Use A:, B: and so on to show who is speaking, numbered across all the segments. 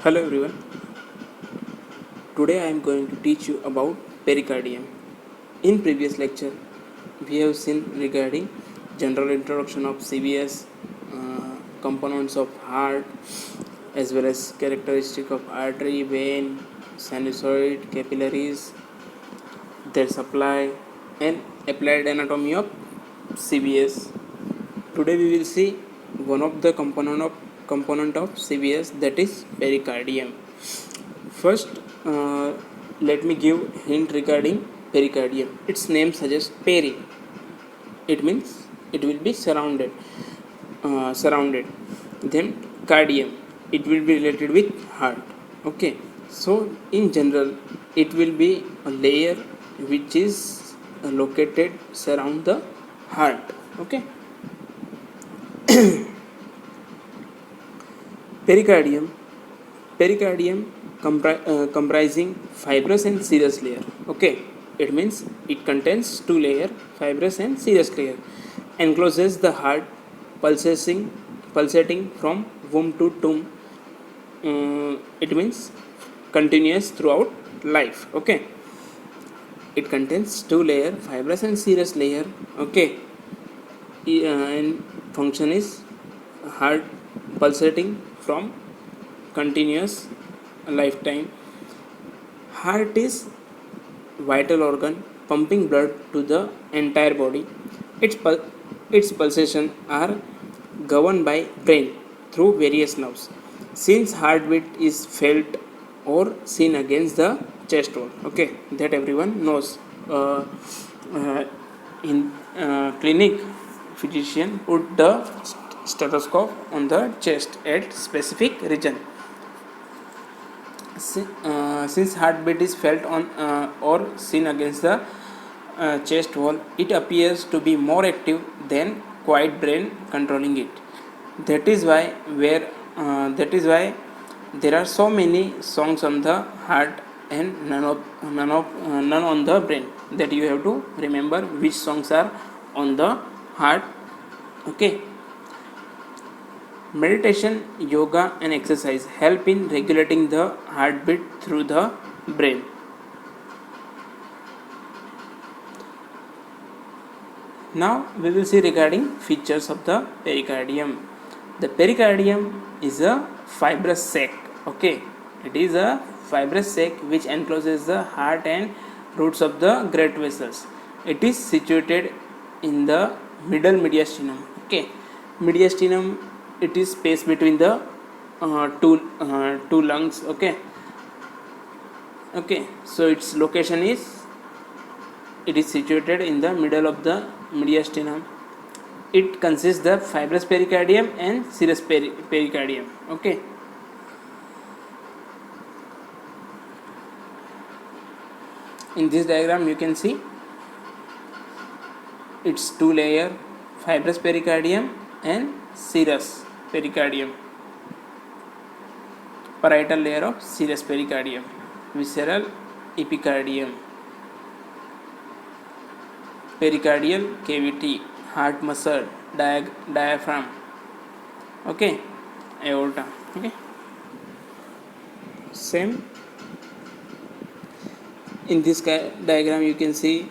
A: Hello everyone. Today I am going to teach you about pericardium. In previous lecture, we have seen regarding general introduction of CVS, components of heart, as well as characteristic of artery, vein, sinusoid, capillaries, their supply, and applied anatomy of CVS. Today we will see one of the component of CVS, that is pericardium. First, let me give hint regarding pericardium. Its name suggests peri. It means it will be surrounded. Then cardium. It will be related with heart. Okay. So in general, it will be a layer which is located surround the heart. Okay. Pericardium. Pericardium comprising fibrous and serous layer. Okay, it means it contains two layer, fibrous and serous layer, encloses the heart, pulsating from womb to tomb. It means continuous throughout life. Okay, it contains two layer, fibrous and serous layer. Okay, and function is heart pulsating from continuous lifetime. Heart is vital organ pumping blood to the entire body. Its pulsations are governed by brain through various nerves. Since heartbeat is felt or seen against the chest wall, okay, that everyone knows. Uh, in clinic, physician put the stethoscope on the chest at specific region. Since heartbeat is felt on or seen against the chest wall, it appears to be more active than quiet brain controlling it. That is why there are so many songs on the heart and none on the brain. That you have to remember which songs are on the heart. Okay. Meditation, yoga, and exercise help in regulating the heartbeat through the brain. Now we will see regarding features of the pericardium. The pericardium is a fibrous sac. Okay, it is a fibrous sac which encloses the heart and roots of the great vessels. It is situated in the middle mediastinum. Okay, mediastinum, it is space between the two lungs. Okay, so its location is, it is situated in the middle of the mediastinum. It consists the fibrous pericardium and serous pericardium. Okay, in this diagram you can see it's two layer, fibrous pericardium and serous pericardium. Parietal layer of serous pericardium, visceral epicardium, pericardial cavity, heart muscle, diaphragm. Okay, aorta. Okay, same. In this diagram you can see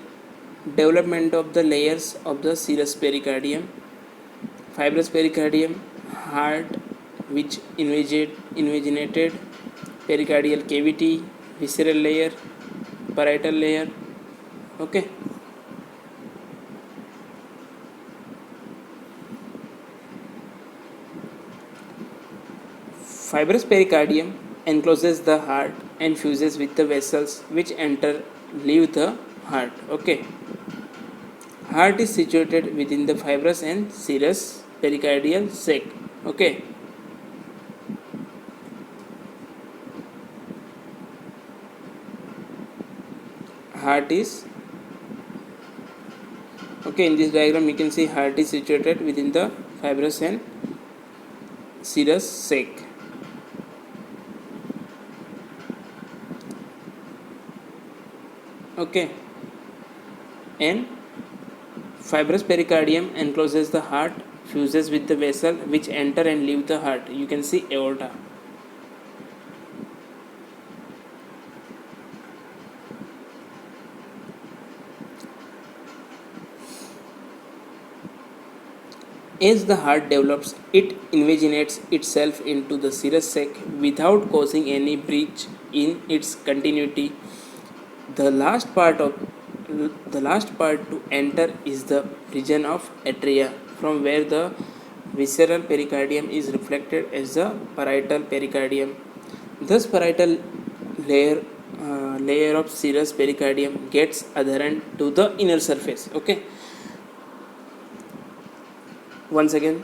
A: development of the layers of the serous pericardium. Fibrous pericardium, heart which invaginated, pericardial cavity, visceral layer, parietal layer. Okay, fibrous pericardium encloses the heart and fuses with the vessels which leave the heart. Okay, heart is situated within the fibrous and serous pericardial sac. Okay, heart is, okay, in this diagram you can see heart is situated within the fibrous and serous sac. Okay, and fibrous pericardium encloses the heart, fuses with the vessel which enter and leave the heart. You can see aorta. As the heart develops, it invaginates itself into the serous sac without causing any breach in its continuity. The last part of the last part to enter is the region of atria, from where the visceral pericardium is reflected as the parietal pericardium. Thus, parietal layer of serous pericardium gets adherent to the inner surface. Okay. Once again,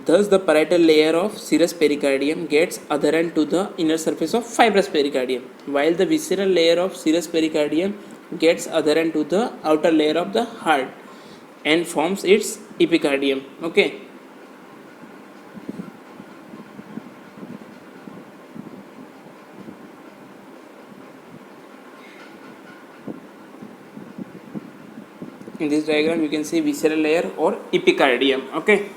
A: thus the parietal layer of serous pericardium gets adherent to the inner surface of fibrous pericardium, while the visceral layer of serous pericardium gets adherent to the outer layer of the heart and forms its epicardium. Okay. In this diagram, you can see visceral layer or epicardium. Okay.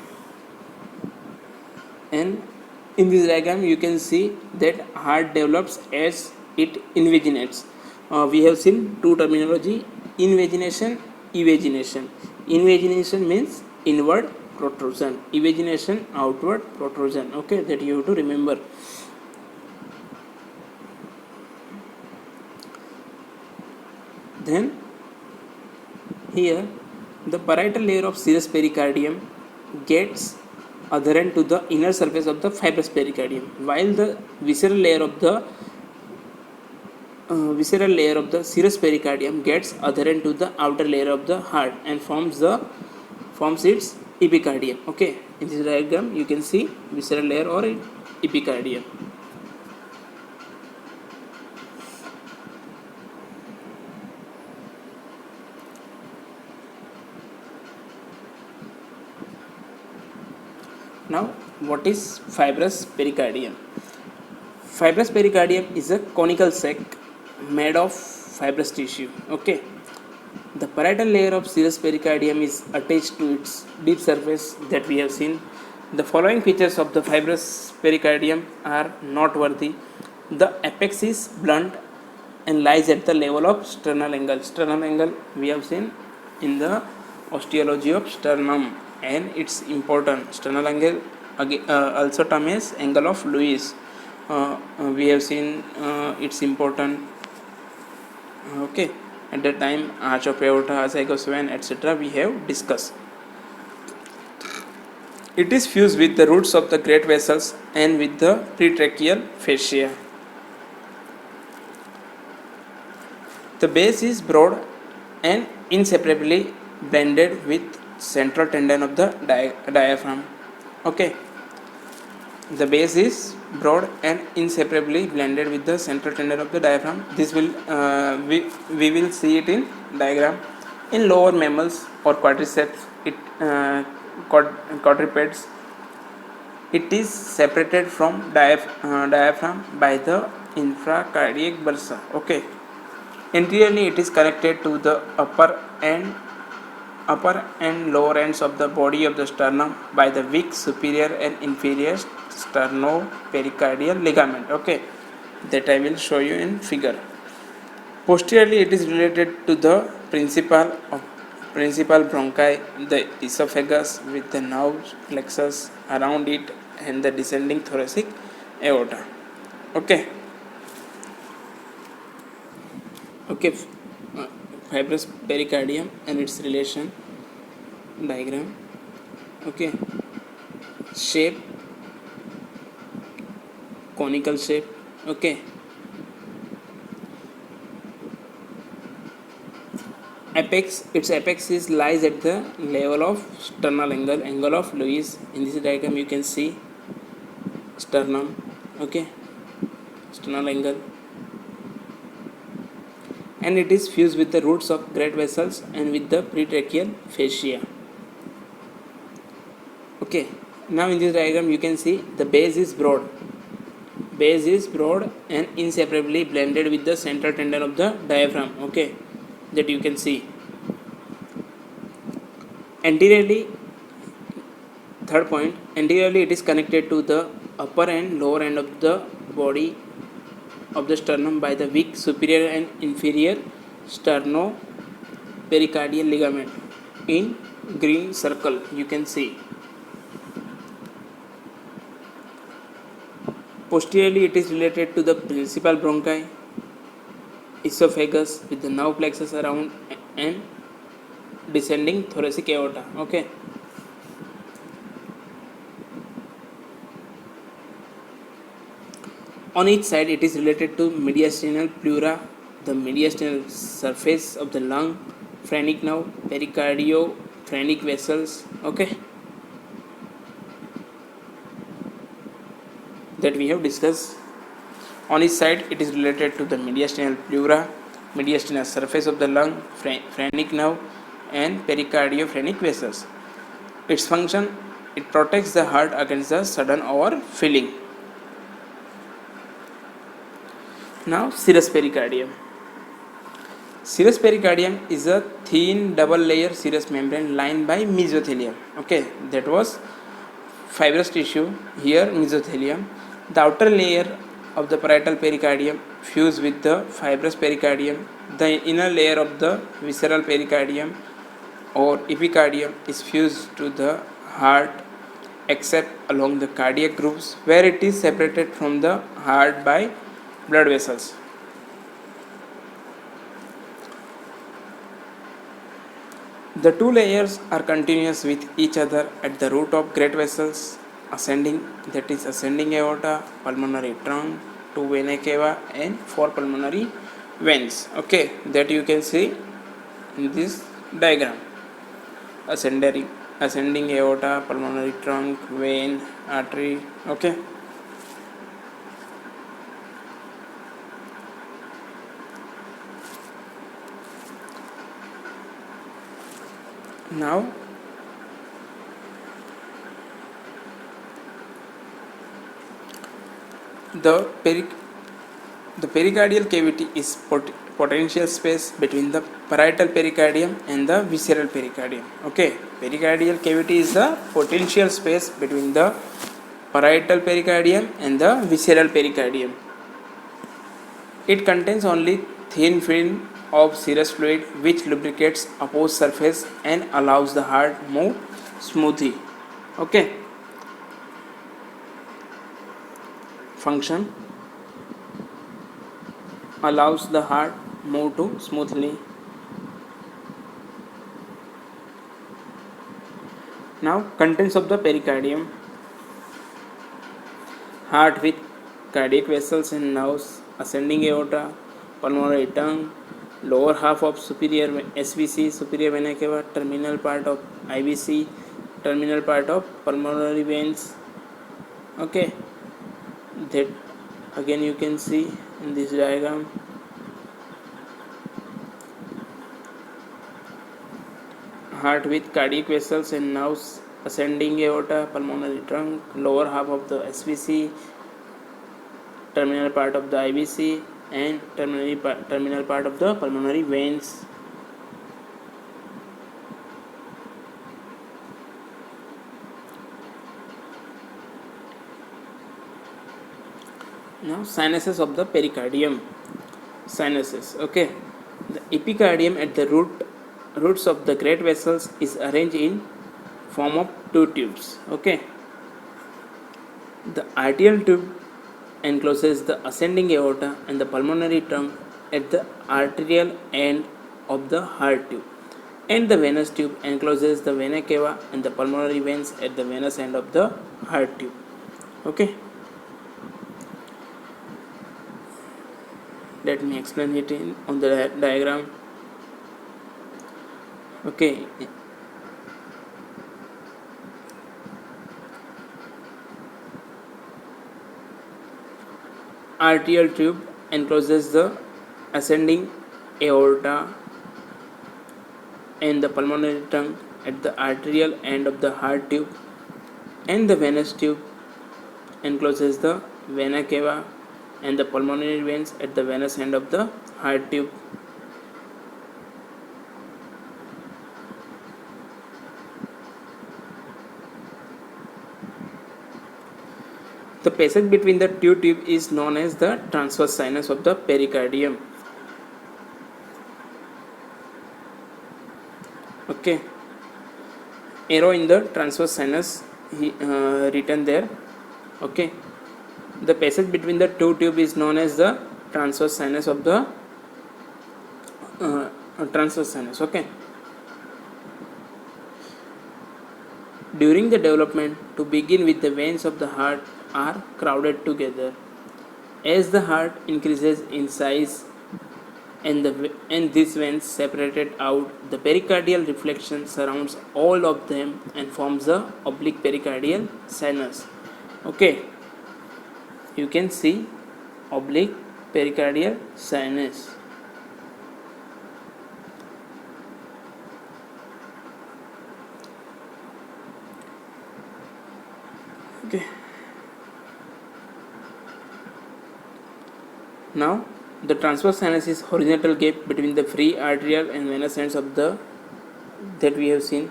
A: And in this diagram you can see that heart develops as it invaginates. We have seen two terminology: invagination, evagination. Invagination means inward protrusion, evagination outward protrusion. Okay, that you have to remember. Then here the parietal layer of serous pericardium gets adherent to the inner surface of the fibrous pericardium, while the visceral layer of the serous pericardium gets adherent to the outer layer of the heart and forms its epicardium. Okay, in this diagram you can see visceral layer or epicardium. Now, what is fibrous pericardium? Fibrous pericardium is a conical sac made of fibrous tissue. Okay. The parietal layer of serous pericardium is attached to its deep surface that we have seen. The following features of the fibrous pericardium are noteworthy. The apex is blunt and lies at the level of sternal angle. Sternal angle we have seen in the osteology of sternum, and it's important. Sternal angle also termed as angle of Lewis. We have seen it's important. Okay, at that time arch of aorta, azygos vein, etc. we have discussed. It is fused with the roots of the great vessels and with the pretracheal fascia. The base is broad and inseparably blended with central tendon of the diaphragm. Okay, the base is broad and inseparably blended with the central tendon of the diaphragm. This will we will see it in diagram. In lower mammals or quadriceps, quadrupeds, it is separated from diaphragm by the infracardiac bursa. Okay. Anteriorly, it is connected to the upper and lower ends of the body of the sternum by the weak superior and inferior sternopericardial ligament. Okay, that I will show you in figure. Posteriorly, it is related to the principal bronchi, the esophagus, with the nerve plexus around it and the descending thoracic aorta. Okay. Okay, fibrous pericardium and its relation diagram. Okay, shape, conical shape. Okay, its apex is lies at the level of sternal angle of Lewis. In this diagram you can see sternum. Okay, sternal angle, and it is fused with the roots of great vessels and with the pretracheal fascia. Okay, now in this diagram you can see the base is broad and inseparably blended with the central tendon of the diaphragm. Okay, that you can see. Anteriorly, third point, anteriorly it is connected to the upper and lower end of the body of the sternum by the weak superior and inferior sternopericardial ligament. In green circle you can see. Posteriorly, it is related to the principal bronchi, esophagus with the nerve plexus around and descending thoracic aorta. Okay. On each side, it is related to mediastinal pleura, the mediastinal surface of the lung, phrenic nerve, pericardiophrenic vessels. Okay. That we have discussed. On each side, it is related to the mediastinal pleura, mediastinal surface of the lung, phrenic nerve, and pericardiophrenic vessels. Its function, it protects the heart against the sudden overfilling. Now, serous pericardium. Serous pericardium is a thin double layer serous membrane lined by mesothelium. Okay, that was fibrous tissue, here mesothelium. The outer layer of the parietal pericardium fused with the fibrous pericardium. The inner layer of the visceral pericardium or epicardium is fused to the heart except along the cardiac grooves where it is separated from the heart by blood vessels. The two layers are continuous with each other at the root of great vessels ascending, that is ascending aorta, pulmonary trunk, two venae cava and four pulmonary veins. Okay, that you can see in this diagram. Ascending aorta, pulmonary trunk, vein, artery. Okay. Now, the pericardial cavity is potential space between the parietal pericardium and the visceral pericardium. Okay, pericardial cavity is the potential space between the parietal pericardium and the visceral pericardium. It contains only thin film of serous fluid which lubricates opposed surface and allows the heart move smoothly. Okay. Function, allows the heart move to smoothly. Now, contents of the pericardium: heart with cardiac vessels and nerves, ascending aorta, pulmonary tongue, lower half of superior SVC, superior vena cava, terminal part of IVC, terminal part of pulmonary veins. Okay, that again you can see in this diagram. Heart with cardiac vessels and nerves, ascending aorta, pulmonary trunk, lower half of the SVC, terminal part of the IVC, and terminal part of the pulmonary veins. Now, sinuses of the pericardium. Sinuses. Okay, the epicardium at the roots of the great vessels is arranged in form of two tubes. Okay, the arterial tube encloses the ascending aorta and the pulmonary trunk at the arterial end of the heart tube, and the venous tube encloses the vena cava and the pulmonary veins at the venous end of the heart tube. Okay, let me explain it on the diagram. Okay, arterial tube encloses the ascending aorta and the pulmonary trunk at the arterial end of the heart tube, and the venous tube encloses the vena cava and the pulmonary veins at the venous end of the heart tube. The passage between the two tubes is known as the transverse sinus of the pericardium. Okay. arrow in the transverse sinus written there. Okay, the passage between the two tube is known as the transverse sinus of the transverse sinus. Okay, during the development, to begin with, the veins of the heart are crowded together. As the heart increases in size and these veins separated out, the pericardial reflection surrounds all of them and forms the oblique pericardial sinus. Okay, you can see oblique pericardial sinus. Okay, now the transverse sinus is horizontal gap between the free arterial and venous ends of the that we have seen.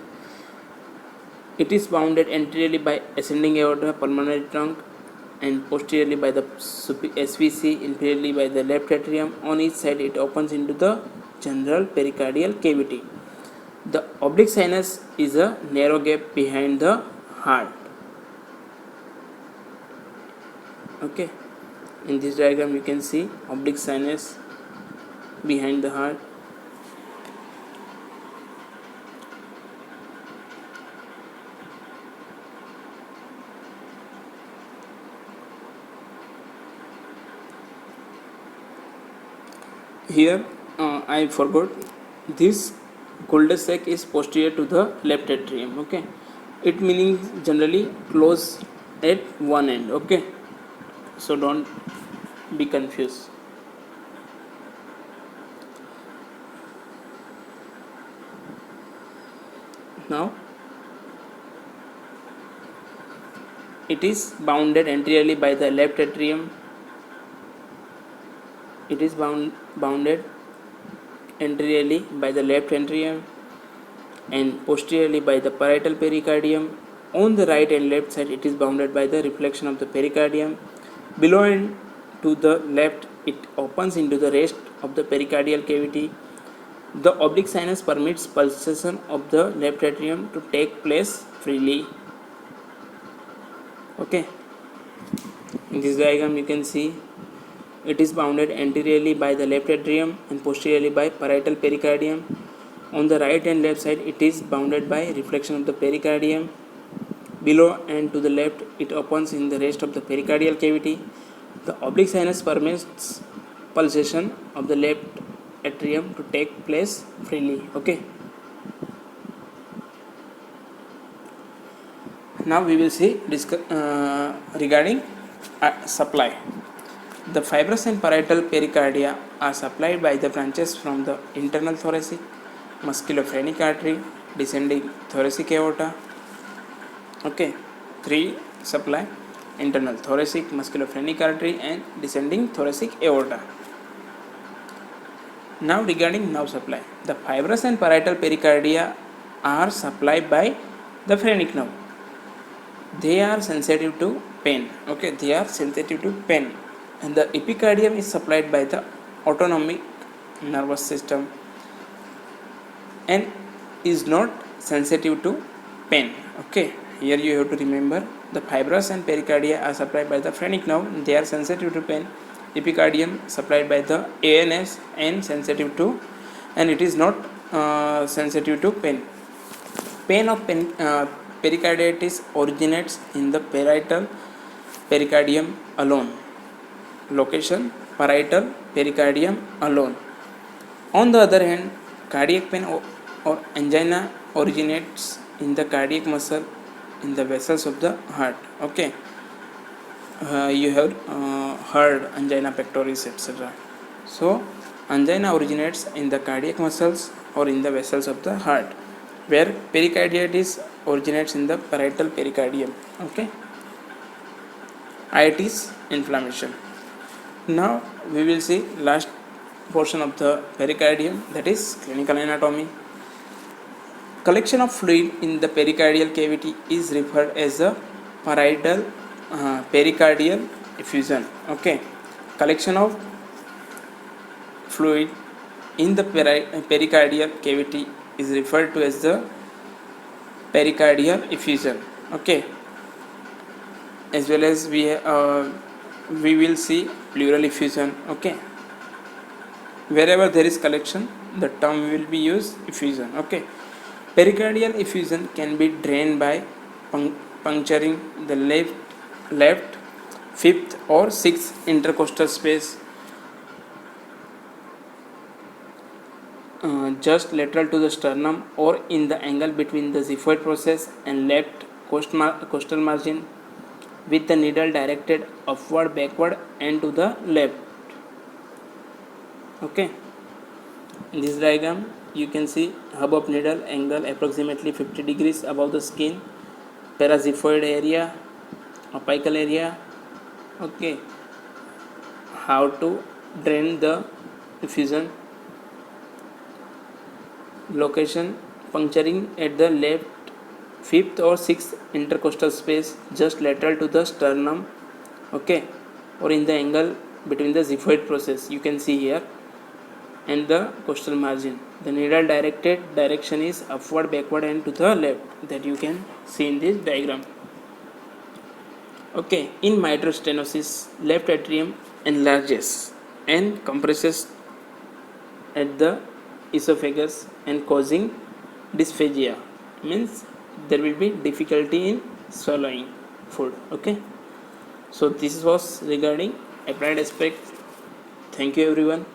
A: It is bounded anteriorly by ascending aorta, pulmonary trunk, and posteriorly by the SVC, inferiorly by the left atrium. On each side, it opens into the general pericardial cavity. The oblique sinus is a narrow gap behind the heart. Okay, in this diagram you can see oblique sinus behind the heart. Here I forgot, this cul-de-sac is posterior to the left atrium. Okay, it meaning generally close at one end. Okay, so don't be confused. Now it is bounded anteriorly by the left atrium. It is bounded anteriorly by the left atrium and posteriorly by the parietal pericardium. On the right and left side, it is bounded by the reflection of the pericardium. Below and to the left, it opens into the rest of the pericardial cavity. The oblique sinus permits pulsation of the left atrium to take place freely. Okay, in this diagram you can see it is bounded anteriorly by the left atrium and posteriorly by parietal pericardium. On the right and left side, it is bounded by reflection of the pericardium. Below and to the left, it opens in the rest of the pericardial cavity. The oblique sinus permits pulsation of the left atrium to take place freely. Okay. Now we will see regarding supply. The fibrous and parietal pericardia are supplied by the branches from the internal thoracic musculophrenic artery, descending thoracic aorta. Okay, three supply: internal thoracic musculophrenic artery and descending thoracic aorta. Now regarding nerve supply, the fibrous and parietal pericardia are supplied by the phrenic nerve. They are sensitive to pain. Okay, they are sensitive to pain. And the epicardium is supplied by the autonomic nervous system and is not sensitive to pain. Okay, here you have to remember the fibrous and pericardia are supplied by the phrenic nerve. They are sensitive to pain. Epicardium supplied by the ANS and sensitive to, and it is not sensitive to pain. Pain of pericarditis originates in the parietal pericardium alone. Location: parietal pericardium alone. On the other hand, cardiac pain or angina originates in the cardiac muscle in the vessels of the heart. Okay, you have heard angina pectoris, etc. So angina originates in the cardiac muscles or in the vessels of the heart, where pericarditis originates in the parietal pericardium. Okay, itis, inflammation. Now we will see last portion of the pericardium, that is clinical anatomy. Collection of fluid in the pericardial cavity is referred as a parietal pericardial effusion. Okay, collection of fluid in the pericardial cavity is referred to as the pericardial effusion. Okay, as well as we will see pleural effusion. Okay, wherever there is collection, the term will be used effusion. Okay, pericardial effusion can be drained by puncturing the left, fifth, or sixth intercostal space just lateral to the sternum or in the angle between the xiphoid process and left costal margin, with the needle directed upward, backward, and to the left. Okay, in this diagram you can see hub of needle angle approximately 50 degrees above the skin, paraxiphoid area, apical area. Okay, how to drain the effusion. Location: puncturing at the left, fifth, or sixth intercostal space just lateral to the sternum. Okay, or in the angle between the xiphoid process, you can see here, and the costal margin. The needle directed direction is upward, backward, and to the left, that you can see in this diagram. Okay, in mitral stenosis, left atrium enlarges and compresses at the esophagus and causing dysphagia, means there will be difficulty in swallowing food. Okay, so this was regarding applied aspect. Thank you everyone.